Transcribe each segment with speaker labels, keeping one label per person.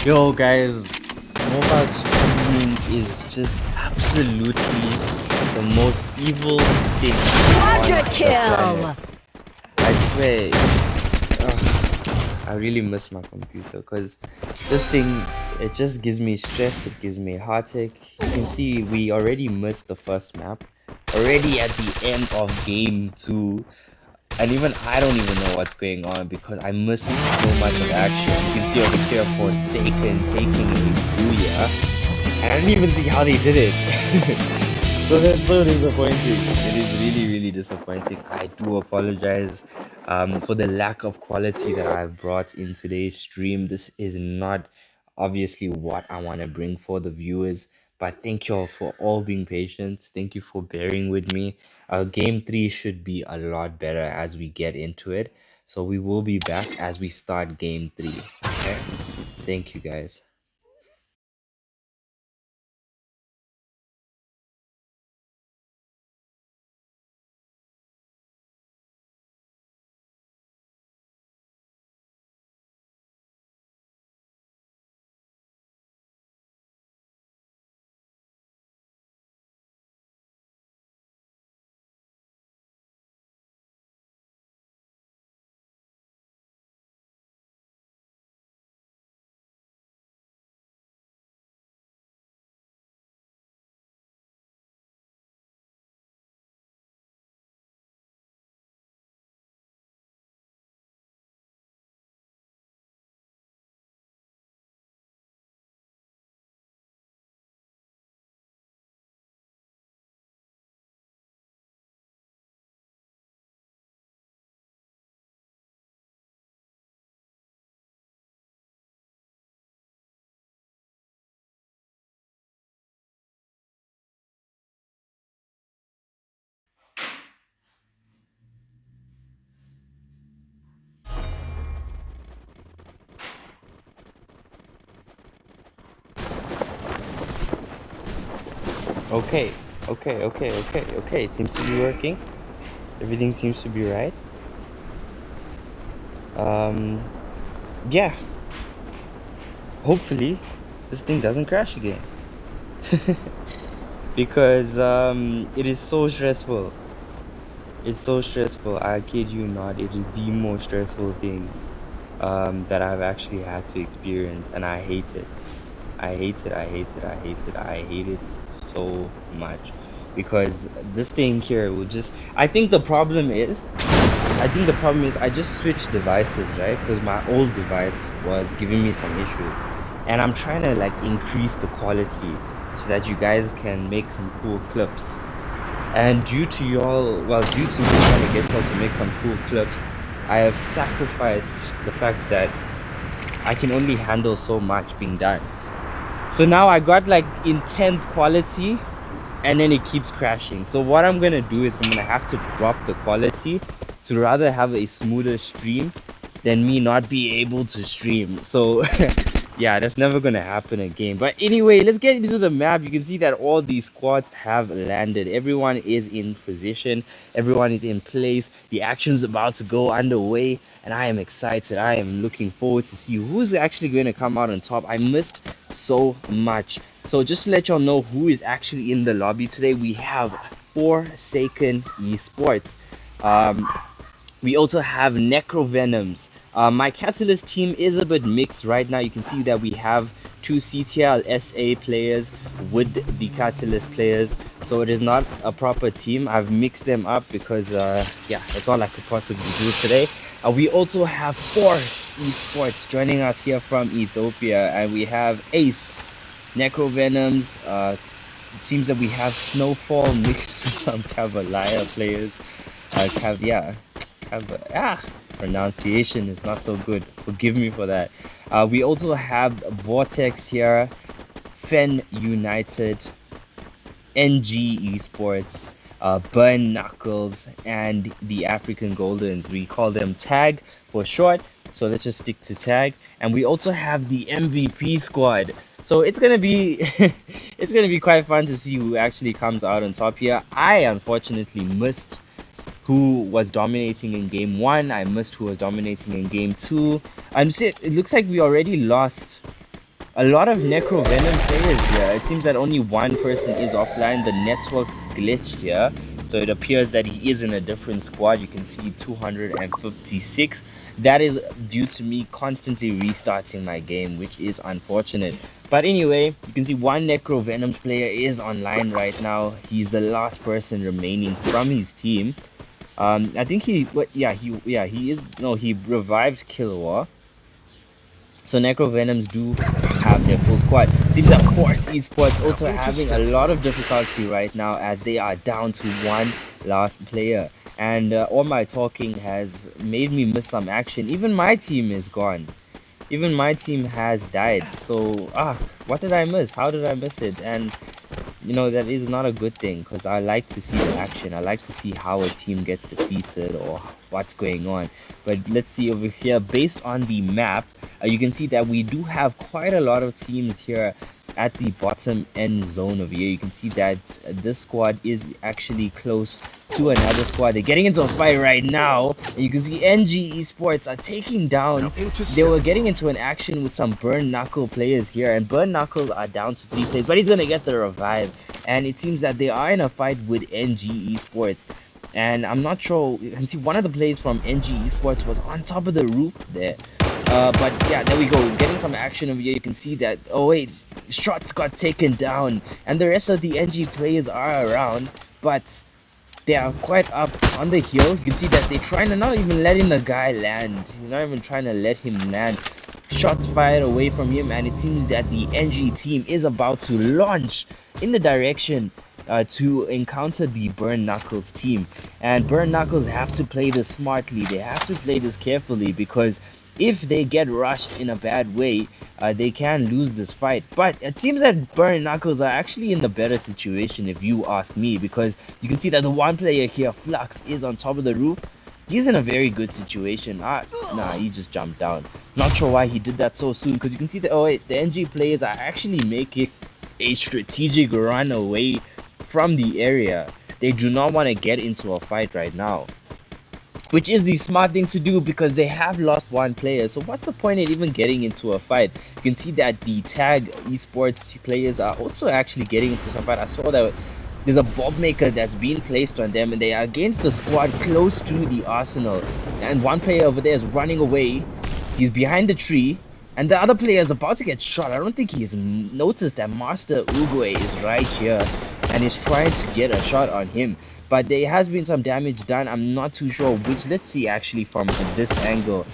Speaker 1: Yo guys, mobile streaming is just absolutely the most evil thing on
Speaker 2: Quadra
Speaker 1: the
Speaker 2: kill!
Speaker 1: planet. I swear, I really miss my computer because this thing, it just gives me stress, it gives me heartache. You can see we already missed the first map, already at the end of game 2. And even I don't even know what's going on because I missed so much of action. You can see over here Forsaken taking a booyah. And I didn't even see how they did it. So that's so disappointing. It is really, really disappointing. I do apologize for the lack of quality that I've brought in today's stream. This is not obviously what I want to bring for the viewers, but thank you all for all being patient. Thank you for bearing with me. Game 3 should be a lot better as we get into it. So we will be back as we start game 3. Okay? Thank you guys. Okay, okay. It seems to be working. Everything seems to be right. Um, yeah. Hopefully, this thing doesn't crash again. Because it is so stressful. It's so stressful. I kid you not. It is the most stressful thing that I've actually had to experience, and I hate it. I hate it. I hate it. I hate it. I hate it so much because this thing here will just. I think the problem is. I just switched devices, right? Because my old device was giving me some issues, and I'm trying to like increase the quality so that you guys can make some cool clips. And due to y'all, well, due to me trying to get y'all to make some cool clips, I have sacrificed the fact that I can only handle so much being done. So now I got like intense quality and then it keeps crashing. So what I'm gonna do is I'm gonna have to drop the quality to rather have a smoother stream than me not be able to stream. So yeah, that's never gonna happen again. But anyway, let's get into the map. You can see that all these squads have landed. Everyone is in position, everyone is in place. The action's about to go underway, and I am excited. I am looking forward to see who's actually going to come out on top. I missed so much. So just to let y'all know who is actually in the lobby today, we have Forsaken Esports. Um, we also have Necrovenoms. My Catalyst team is a bit mixed right now. You can see that we have two Ctl SA players with the Catalyst players. So it is not a proper team. I've mixed them up because, yeah, that's all I could possibly do today. We also have Force Esports joining us here from Ethiopia. And we have Ace, Necrovenoms. It seems that we have Snowfall mixed with some Cavalier players. Yeah, pronunciation is not so good. Forgive me for that. We also have Vortex here, Fen United, NG Esports, Burn Knuckles, and the African Goldens. We call them Tag for short, so let's just stick to Tag. And we also have the MVP squad. So it's gonna be it's gonna be quite fun to see who actually comes out on top here. I unfortunately missed who was dominating in game 1. I missed who was dominating in game 2. It looks like we already lost a lot of Necro Venom players here. It seems that only one person is offline. The network glitched here, so it appears that he is in a different squad. You can see 256. That is due to me constantly restarting my game, which is unfortunate. But anyway, you can see one Necro Venoms player is online right now. He's the last person remaining from his team. I think he is. No, he revived Killua. So Necro Venoms do have their full squad. Seems that Force Esports also having a lot of difficulty right now as they are down to one last player. And all my talking has made me miss some action. Even my team is gone. Even my team has died. So, what did I miss? How did I miss it? And you know, that is not a good thing because I like to see the action. I like to see how a team gets defeated or what's going on. But let's see over here, based on the map, you can see that we do have quite a lot of teams here at the bottom end zone over here. You can see that this squad is actually close to another squad. They're getting into a fight right now. And you can see NG Esports are taking down. They were getting into an action with some Burn Knuckle players here, and Burn Knuckles are down to 3 players, but he's gonna get the revive. And it seems that they are in a fight with NG Esports. And I'm not sure, you can see one of the players from NG Esports was on top of the roof there. But yeah, there we go, getting some action over here. You can see that, oh wait, shots got taken down, and the rest of the NG players are around, but they are quite up on the hill. You can see that they're trying to not even letting the guy land. You're not even trying to let him land. Shots fired away from him, and it seems that the NG team is about to launch in the direction to encounter the Burn Knuckles team. And Burn Knuckles have to play this smartly. They have to play this carefully, because if they get rushed in a bad way, they can lose this fight. But it seems that Burn Knuckles are actually in the better situation, if you ask me, because you can see that the one player here, Flux, is on top of the roof. He's in a very good situation. Nah, he just jumped down. Not sure why he did that so soon, because you can see that, oh wait, the NG players are actually making a strategic run away from the area. They do not want to get into a fight right now, which is the smart thing to do, because they have lost one player. So what's the point in even getting into a fight? You can see that the Tag Esports players are also actually getting into some fight. I saw that there's a bomb maker that's being placed on them, and they are against the squad close to the arsenal. And one player over there is running away. He's behind the tree, and the other player is about to get shot. I don't think he's noticed that Master Uguay is right here and is trying to get a shot on him. But there has been some damage done. I'm not too sure which. Let's see actually from this angle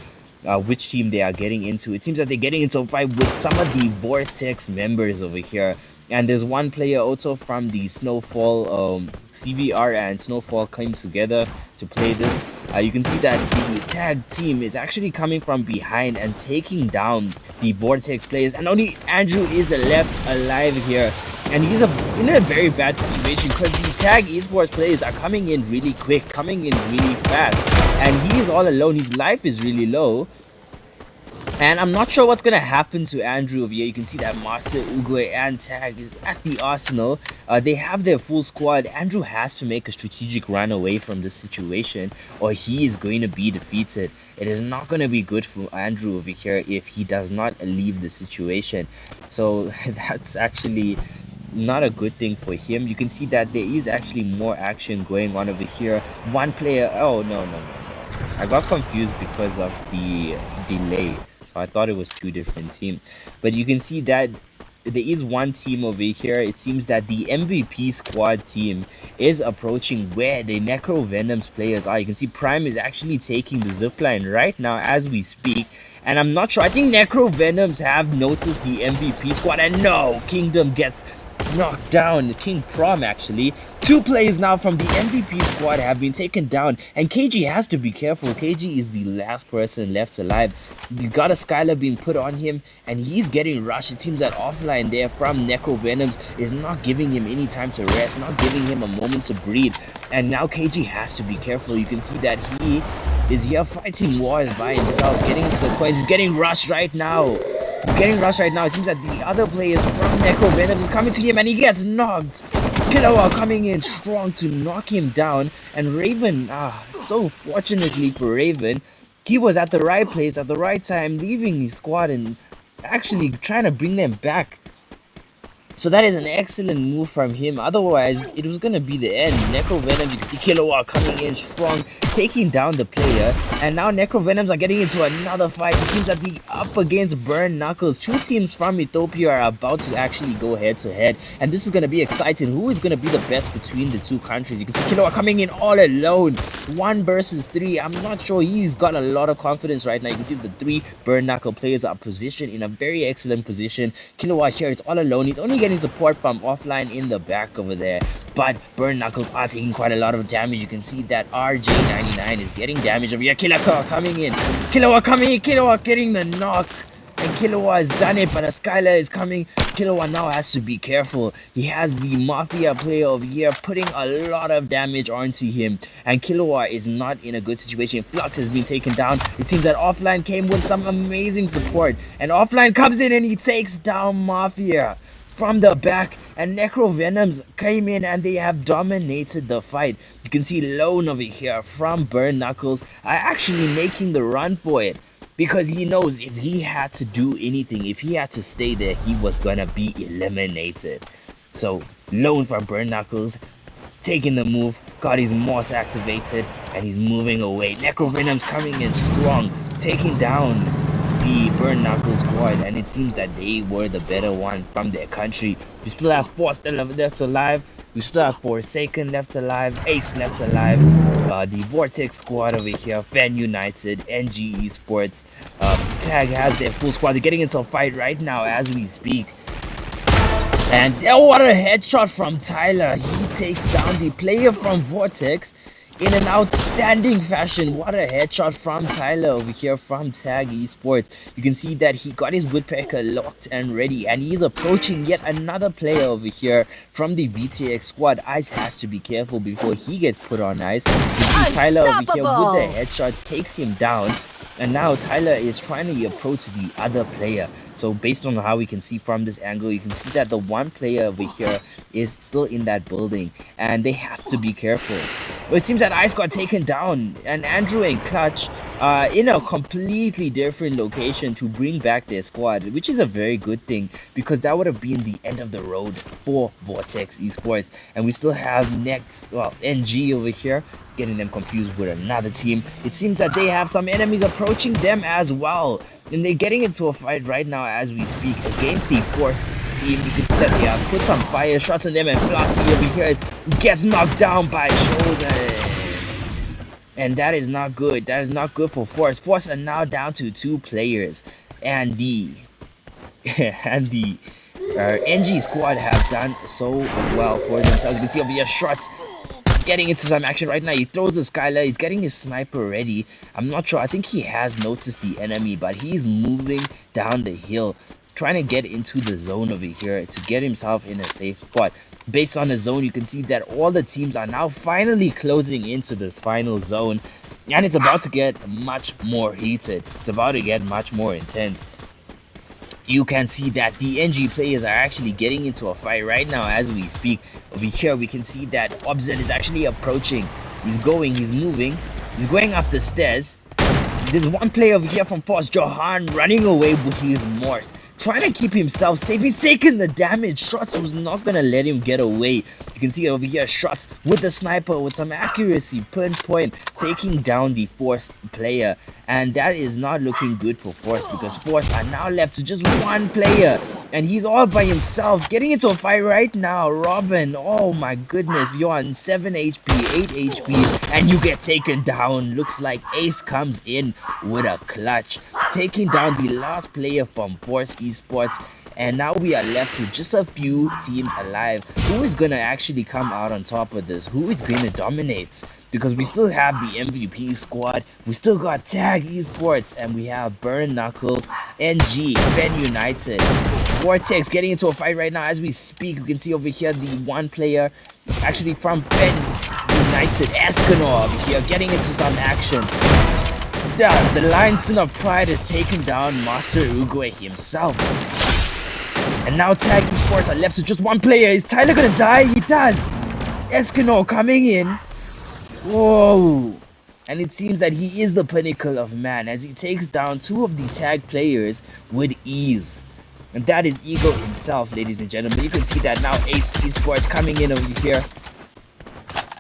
Speaker 1: which team they are getting into. It seems that they're getting into a fight with some of the Vortex members over here. And there's one player also from the Snowfall, CVR and Snowfall came together to play this. You can see that the tag team is actually coming from behind and taking down the Vortex players. And only Andrew is left alive here. And he's in a very bad situation, because the Tag Esports players are coming in really quick, coming in really fast. And he is all alone. His life is really low. And I'm not sure what's going to happen to Andrew over here. You can see that Master Uguay and Tag is at the arsenal. They have their full squad. Andrew has to make a strategic run away from this situation, or he is going to be defeated. It is not going to be good for Andrew over here if he does not leave the situation. So that's actually not a good thing for him. You can see that there is actually more action going on over here. One player, oh no, I got confused because of the delay, so I thought it was two different teams. But you can see that there is one team over here. It seems that the MVP squad team is approaching where the Necro Venoms players are. You can see Prime is actually taking the zipline right now as we speak. And I'm not sure, I think Necro Venoms have noticed the MVP squad, and no, Kingdom gets knocked down. King Prom actually. Two players now from the MVP squad have been taken down, and KG has to be careful. KG is the last person left alive. He's got a Skylar being put on him, and he's getting rushed. It seems that offline there from Necro Venoms is not giving him any time to rest, not giving him a moment to breathe. And now KG has to be careful. You can see that he is here fighting wars by himself, getting into the coins. He's getting rushed right now. It seems that the other players from Necro Venom is coming to him, and he gets knocked. Killua coming in strong to knock him down. And Raven, so fortunately for Raven, he was at the right place at the right time, leaving his squad and actually trying to bring them back. So that is an excellent move from him. Otherwise, it was going to be the end. Necro Venom, you can see Killua coming in strong, taking down the player. And now Necro Venoms are getting into another fight. It seems that we up against Burn Knuckles. Two teams from Ethiopia are about to actually go head to head. And this is going to be exciting. Who is going to be the best between the two countries? You can see Killua coming in all alone. 1 versus 3. I'm not sure. He's got a lot of confidence right now. You can see the 3 Burn Knuckle players are positioned in a very excellent position. Killua here is all alone. He's only getting support from offline in the back over there, but Burn Knuckles are taking quite a lot of damage. You can see that RJ99 is getting damage over here. Killua coming in, Killua getting the knock, and Killua has done it, but a Skylar is coming. Killua now has to be careful. He has the Mafia player over here putting a lot of damage onto him, and Killua is not in a good situation. Flux has been taken down. It seems that Offline came with some amazing support, and Offline comes in and he takes down Mafia from the back, and Necro Venoms came in and they have dominated the fight. You can see Lone over here from Burn Knuckles are actually making the run for it, because he knows if he had to do anything, if he had to stay there, he was gonna be eliminated. So Lone from Burn Knuckles taking the move, got his Moss activated, and he's moving away. Necro Venom's coming in strong, taking down the Burn Knuckles squad, and it seems that they were the better one from their country. We still have Force left alive. We still have Forsaken left alive, Ace left alive, the Vortex squad over here, Fan United, NG Esports. Tag has their full squad. They're getting into a fight right now as we speak. And oh, what a headshot from Tyler. He takes down the player from Vortex in an outstanding fashion. What a headshot from Tyler over here from Tag Esports. You can see that he got his woodpecker locked and ready, and he's approaching yet another player over here from the VTX squad. Ice has to be careful before he gets put on ice. You see Tyler over here with the headshot, takes him down, and now Tyler is trying to approach the other player. So based on how we can see from this angle, you can see that the one player over here is still in that building, and they have to be careful. Well, it seems that Ice got taken down, and Andrew and Clutch are in a completely different location to bring back their squad, which is a very good thing, because that would have been the end of the road for Vortex Esports. And we still have NG over here, getting them confused with another team. It seems that they have some enemies approaching them as well, and they're getting into a fight right now as we speak against the Force team. You can see that they have put some fire shots on them, and Flossie over here gets knocked down by Shoulder. And that is not good. That is not good for Force. Force are now down to 2 players, and the NG squad have done so well for themselves. You can see over here shots getting into some action right now. He throws the Skylar. He's getting his sniper ready. I'm not sure. I think he has noticed the enemy, but he's moving down the hill, trying to get into the zone over here to get himself in a safe spot. Based on the zone, you can see that all the teams are now finally closing into this final zone, and it's about to get much more heated. It's about to get much more intense. You can see that the NG players are actually getting into a fight right now as we speak. Over here, we can see that Obzed is actually approaching. He's moving, he's going up the stairs. There's one player over here from Force, Johan, running away with his Morse, trying to keep himself safe. He's taking the damage. Shots was not gonna let him get away. You can see over here Shots with the sniper with some accuracy, pinpoint, taking down the Force player. And that is not looking good for Force, because Force are now left to just one player, and he's all by himself, getting into a fight right now. Robin, oh my goodness, you're on 7 HP, 8 HP, and you get taken down. Looks like Ace comes in with a clutch, taking down the last player from Force Esports. And now we are left with just a few teams alive. Who is going to actually come out on top of this? Who is going to dominate? Because we still have the MVP squad. We still got Tag Esports. And we have Burn Knuckles, NG, Fan United. Vortex getting into a fight right now as we speak. You can see over here the one player actually from Fan United, Escanor, over here getting into some action. The Lion Sin of Pride has taken down Master Uruguay himself. And now Tag Esports are left with just one player. Is Tyler gonna die? He does. Escanor coming in. Whoa.
Speaker 2: And it seems that he is the pinnacle of man as he takes down two of the tag players with ease. And that is Ego himself, ladies and gentlemen. You can see that now Ace Esports coming in over here.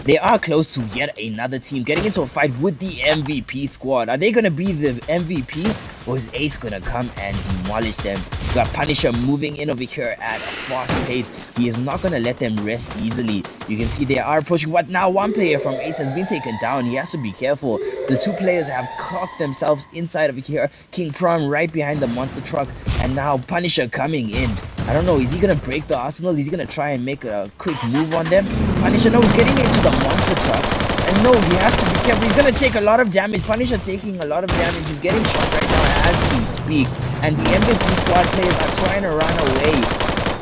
Speaker 2: They are close to yet another team getting into a fight with the MVP squad. Are they going to be the MVPs, or is Ace going to come and demolish them? We got Punisher moving in over here at a fast pace. He is not going to let them rest easily. You can see they are pushing, but now one player from Ace has been taken down. He has to be careful. The two players have cocked themselves inside over here. King Prom right behind the monster truck, and now Punisher coming in. I don't know, is he gonna break the arsenal? Is he gonna try and make a quick move on them? Punisher, no, he's getting into the monster truck. And no, he has to be careful. He's gonna take a lot of damage. Punisher taking a lot of damage. He's getting shot right now as we speak. And the MVP squad players are trying to run away.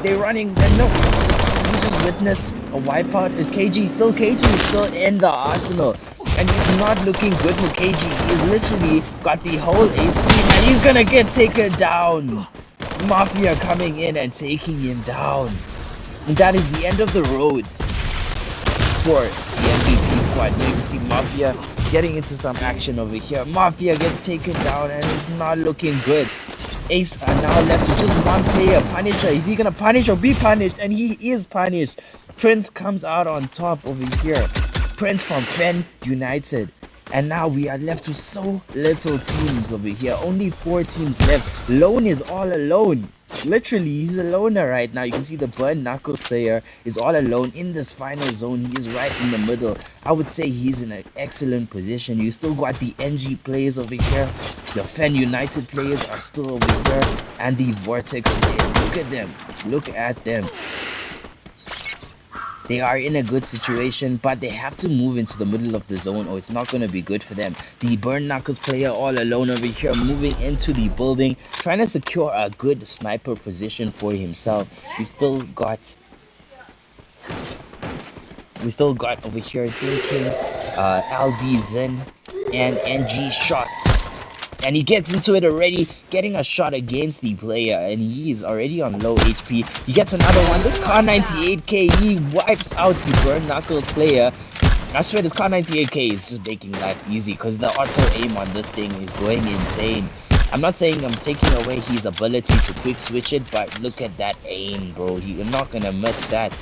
Speaker 2: They're running, and no, you just witnessed a wipeout. Is KG still? KG is still in the arsenal. And he's not looking good for KG. He's literally got the whole ace team, and he's gonna get taken down. Mafia coming in and taking him down. And that is the end of the road for the MVP squad. You can see Mafia getting into some action over here. Mafia gets taken down and it's not looking good. Ace are now left with just one player. Punisher. Is he gonna punish or be punished? And he is punished. Prince comes out on top over here. Prince from Fen United. And now we are left with so little teams over here. Only 4 teams left. Lone is all alone. Literally, he's a loner right now. You can see the Burn Knuckles player is all alone in this final zone. He is right in the middle. I would say he's in an excellent position. You still got the NG players over here. The Fen United players are still over here. And the Vortex players. Look at them. Look at them. They are in a good situation, but they have to move into the middle of the zone or it's not going to be good for them. The Burn Knuckles player all alone over here moving into the building, trying to secure a good sniper position for himself. We still got over here thinking LD Zen and NG shots. And he gets into it already, getting a shot against the player, and he is already on low HP. He gets another one. This Car 98K, he wipes out the Burn Knuckles player. I swear this Car 98K is just making life easy because the auto aim on this thing is going insane. I'm not saying I'm taking away his ability to quick switch it, but look at that aim, bro. You're not gonna miss that.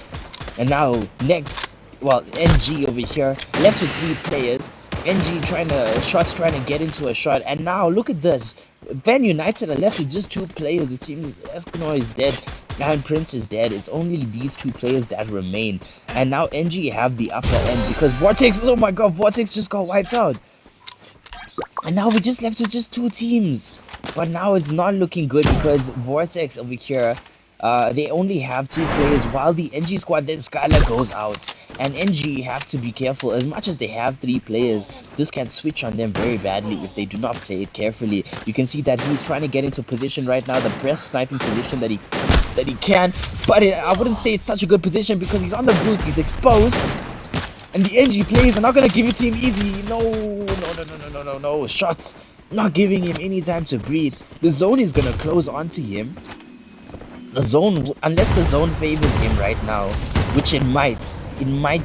Speaker 2: And now, next, well, NG over here, left with 3 players. NG trying to get into a shot, and now look at this. Van United are left with just 2 players. It seems Escanor is dead and Prince is dead. It's only these 2 players that remain. And now NG have the upper end because Vortex, oh my god, Vortex just got wiped out. And now we're just left with just 2 teams. But now it's not looking good because Vortex over here, they only have 2 players while the NG squad, then Skylar goes out. And NG have to be careful. As much as they have 3 players, this can switch on them very badly if they do not play it carefully. You can see that he's trying to get into position right now, the best sniping position that he can. But I wouldn't say it's such a good position because he's on the roof, he's exposed. And the NG players are not gonna give it to him easy. No. Shots. Not giving him any time to breathe. The zone is gonna close onto him. The zone, unless the zone favors him right now, which it might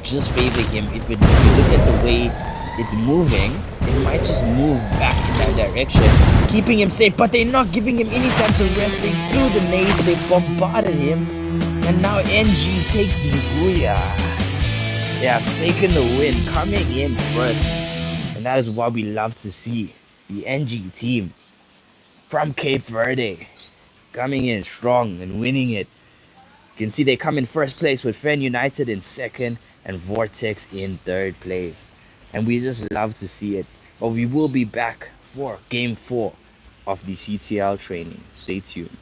Speaker 2: just favor him if you look at the way it's moving. It might just move back in that direction, keeping him safe. But they're not giving him any time to rest. They threw the nades, they bombarded him, and now NG take the booyah. They have taken the win, coming in first. And that is what we love to see. The NG team from Cape Verde coming in strong and winning it. You can see they come in first place with Fen United in second and Vortex in third place. And we just love to see it. But we will be back for game 4 of the CTL training. Stay tuned.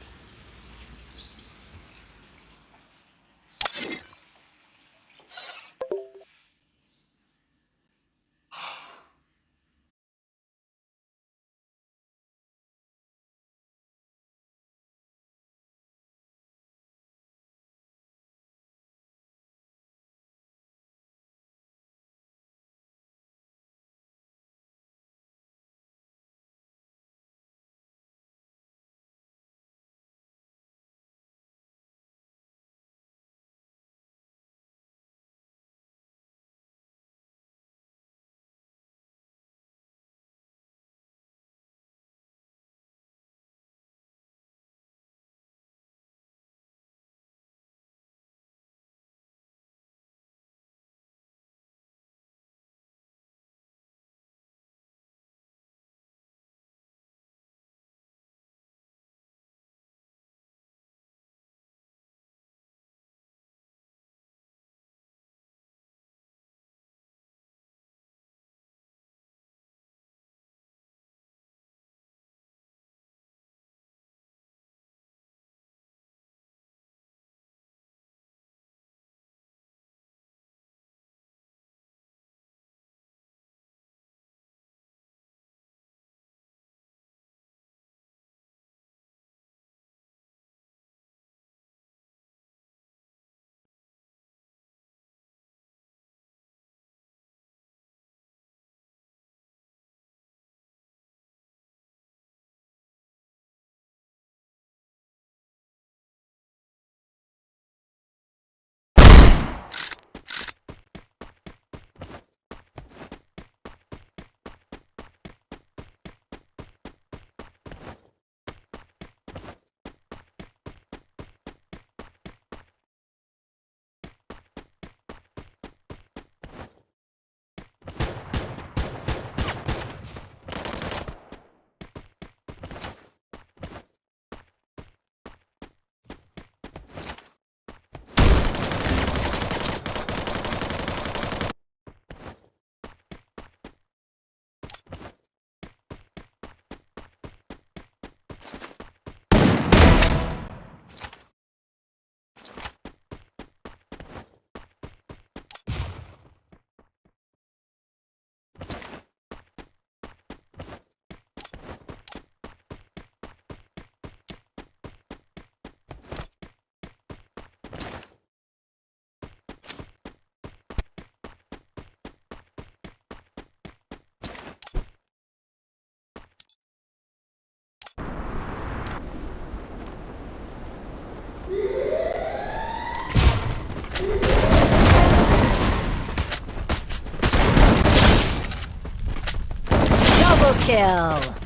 Speaker 3: kill!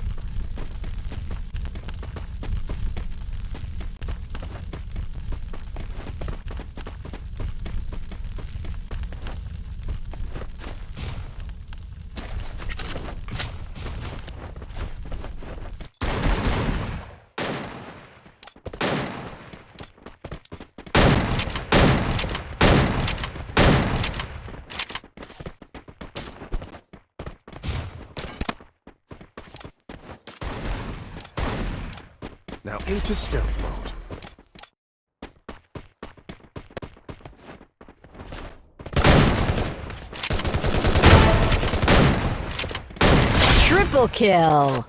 Speaker 4: Now into stealth mode.
Speaker 3: Triple kill!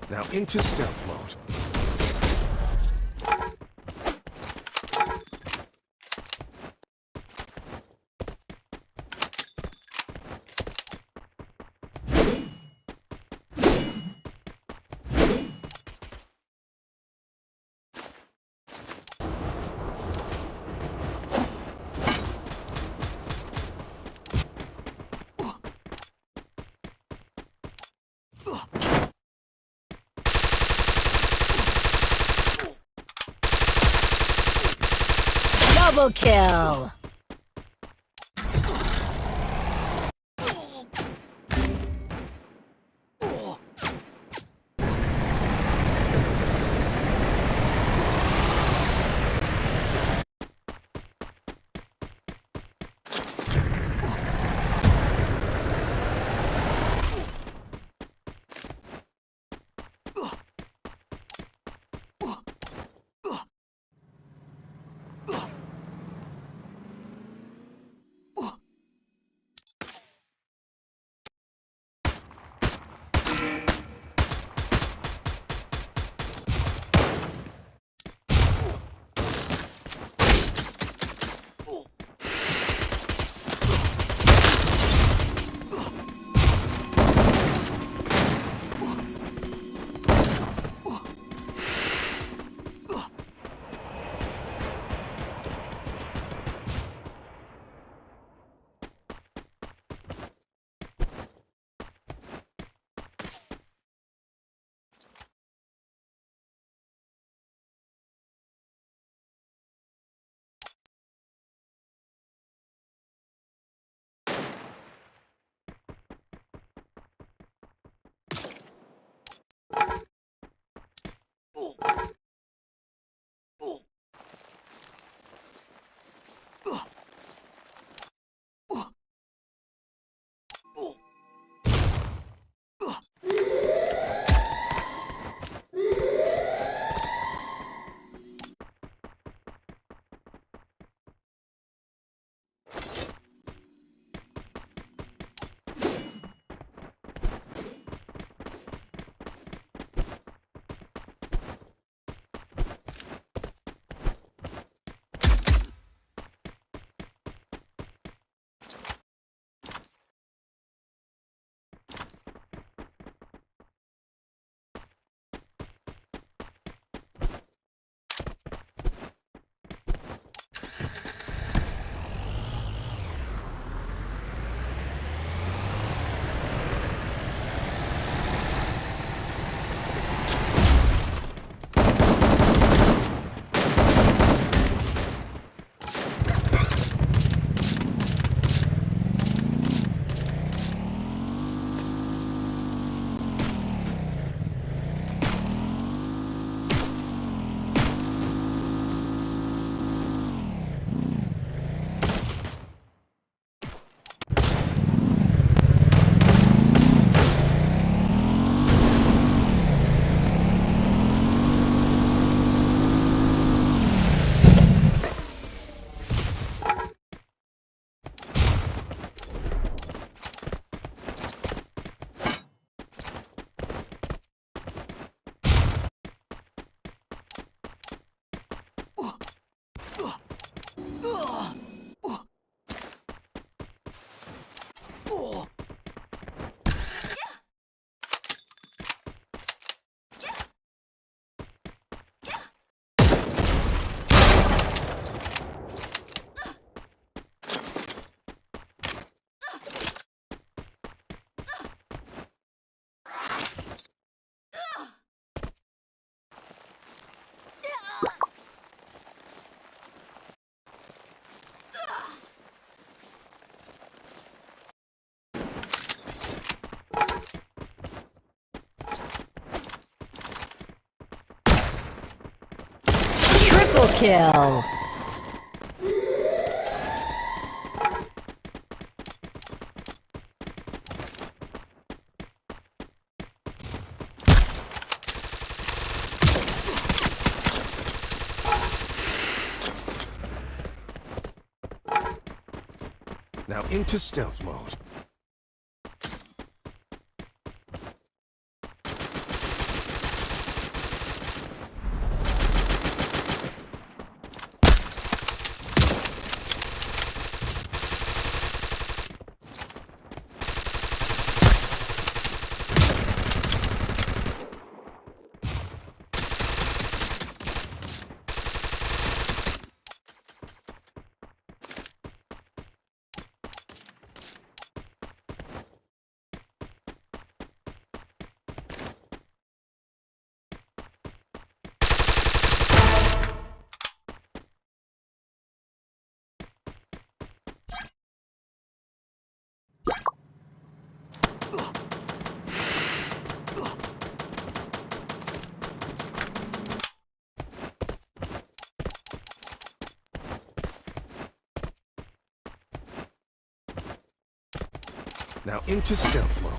Speaker 4: Now into stealth mode.
Speaker 3: Double kill! Triple kill!
Speaker 4: Now into stealth mode. Now into stealth mode.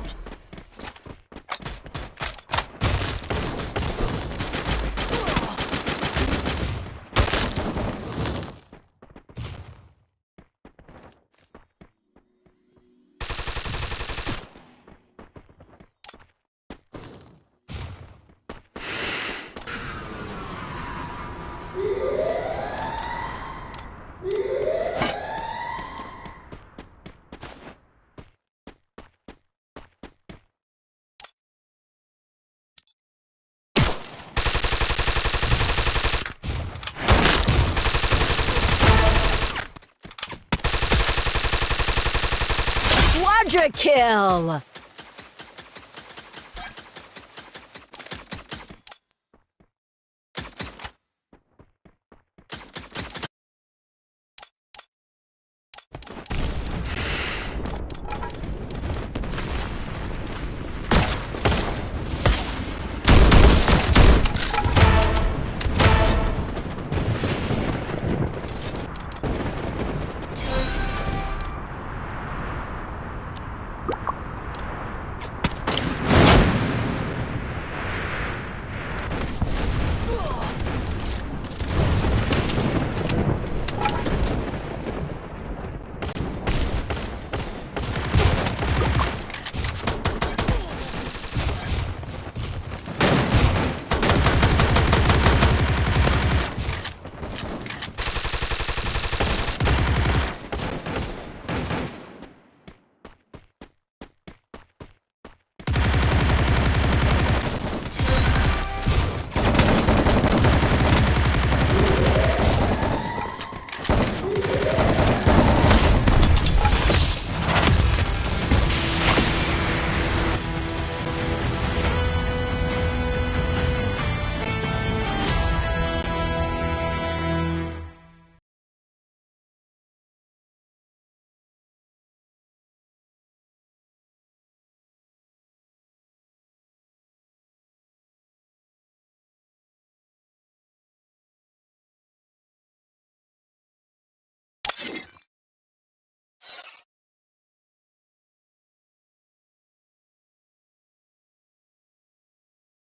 Speaker 3: Quadra kill!